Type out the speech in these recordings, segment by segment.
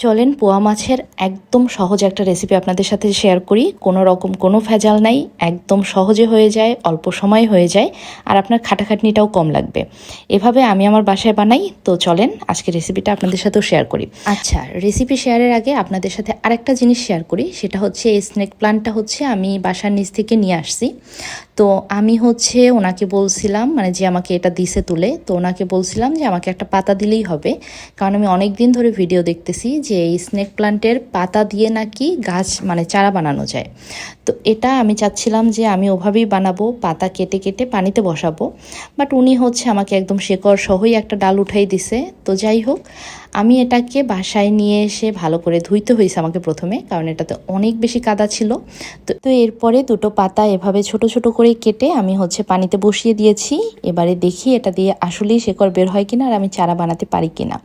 চলেন পোয়া মাছের একদম সহজ একটা রেসিপি আপনাদের সাথে শেয়ার করি। কোনো রকম কোনো ভেজাল নাই, একদম সহজে হয়ে যায়, অল্প সময় হয়ে যায়, আর আপনার খাটাখাটনিটাও কম লাগবে। এভাবে আমি আমার বাসায় বানাই। তো চলেন আজকে রেসিপিটা আপনাদের সাথেও শেয়ার করি। আচ্ছা, রেসিপি শেয়ারের আগে আপনাদের সাথে আরেকটা জিনিস শেয়ার করি। সেটা হচ্ছে এই স্নেক প্লান্টটা হচ্ছে আমি বাসার নিচ থেকে নিয়ে আসছি। তো আমি হচ্ছে ওনাকে বলছিলাম, মানে যে আমাকে এটা দিছে তুলে, তো ওনাকে বলছিলাম যে আমাকে একটা পাতা দিলেই হবে, কারণ আমি অনেক দিন ধরে ভিডিও দেখতেছি যে এই স্নেক প্লান্টের পাতা দিয়ে নাকি গাছ মানে চারা বানানো যায়। তো এটা আমি চাচ্ছিলাম যে আমি ওভাবেই বানাবো, পাতা কেটে কেটে পানিতে বসাবো। বাট উনি হচ্ছে আমাকে একদম শেকড় সহই একটা ডাল উঠাই দিছে। তো যাই হোক, আমি এটাকে বাসায় নিয়ে এসে ভালো করে ধুইতে হয়েছে আমাকে প্রথমে, কারণ এটাতে অনেক বেশি কাদা ছিল। তো এরপরে দুটো পাতা এভাবে ছোট ছোট করে কেটে আমি হচ্ছে পানিতে বসিয়ে দিয়েছি। এবারে দেখি এটা দিয়ে আসলেই শেকড় বের হয় কিনা, আর আমি চারা বানাতে পারি কিনা।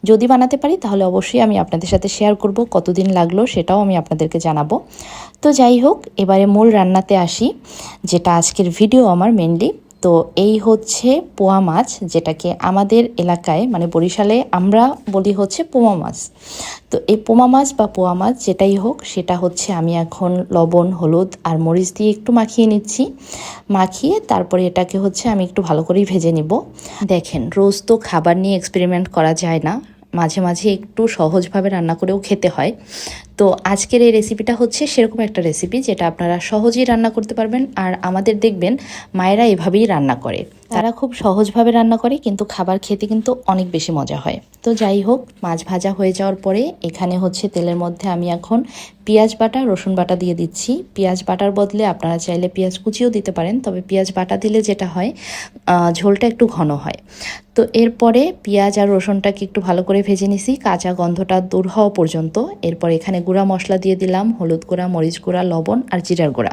যদি বানাতে পারি তাহলে অবশ্যই আমি আপনাদের সাথে শেয়ার করব, কতদিন লাগলো সেটাও আমি আপনাদেরকে জানাবো। তো যাই হোক, এবারে মূল রান্নাতে আসি, যেটা আজকের ভিডিও আমার মেনলি। তো এই হচ্ছে পোয়া মাছ, যেটাকে আমাদের এলাকায় মানে বরিশালে আমরা বলি হচ্ছে পোয়া মাছ। তো এই পোমা মাছ বা পোয়া মাছ যেটাই হোক, সেটা হচ্ছে আমি এখন লবণ, হলুদ আর মরিচ দিয়ে একটু মাখিয়ে নিচ্ছি। মাখিয়ে তারপরে এটাকে হচ্ছে আমি একটু ভালো করেই ভেজে নিব। দেখেন, রোজ তো খাবার নিয়ে এক্সপেরিমেন্ট করা যায় না, মাঝে মাঝে একটু সহজভাবে রান্না করেও খেতে হয়। তো আজকের এই রেসিপিটা হচ্ছে সেরকম একটা রেসিপি যেটা আপনারা সহজেই রান্না করতে পারবেন। আর আমাদের দেখবেন মায়েরা এভাবেই রান্না করে, তারা খুব সহজভাবে রান্না করে, কিন্তু খাবার খেতে কিন্তু অনেক বেশি মজা হয়। তো যাই হোক, মাছ ভাজা হয়ে যাওয়ার পরে এখানে হচ্ছে তেলের মধ্যে আমি এখন পেঁয়াজ বাটা, রসুন বাটা দিয়ে দিচ্ছি। পেঁয়াজ বাটার বদলে আপনারা চাইলে পেঁয়াজ কুচিও দিতে পারেন, তবে পেঁয়াজ বাটা দিলে যেটা হয় ঝোলটা একটু ঘন হয়। তো এরপরে পেঁয়াজ আর রসুনটাকে একটু ভালো করে ভেজে নিছি কাঁচা গন্ধটা দূর হওয়া পর্যন্ত। এরপর এখানে গুঁড়া মশলা দিয়ে দিলাম, হলুদ গুঁড়া, মরিচ গুঁড়া, লবণ আর জিরার গুঁড়া।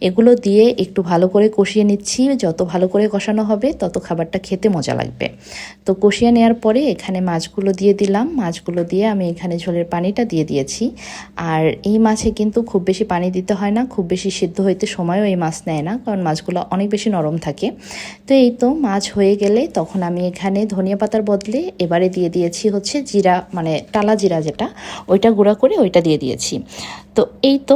এগুলো দিয়ে একটু ভালো করে কষিয়ে নিচ্ছি। যত ভালো করে কষানো হবে তত খাবারটা খেতে মজা লাগবে। তো কষিয়ে নেওয়ার পরে এখানে মাছগুলো দিয়ে দিলাম। মাছগুলো দিয়ে আমি এখানে ঝোলের পানিটা দিয়ে দিয়েছি। আর এই মাছে কিন্তু খুব বেশি পানি দিতে হয় না, খুব বেশি সিদ্ধ হইতে সময়ও এই মাছ নেয় না, কারণ মাছগুলো অনেক বেশি নরম থাকে। তো এই তো মাছ হয়ে গেলে তখন আমি এখানে ধনিয়া পাতার বদলে এবারে দিয়ে দিয়েছি হচ্ছে জিরা, মানে টালা জিরা যেটা, ওইটা গুঁড়া করে ওইটা দিয়ে দিয়েছি। তো এই তো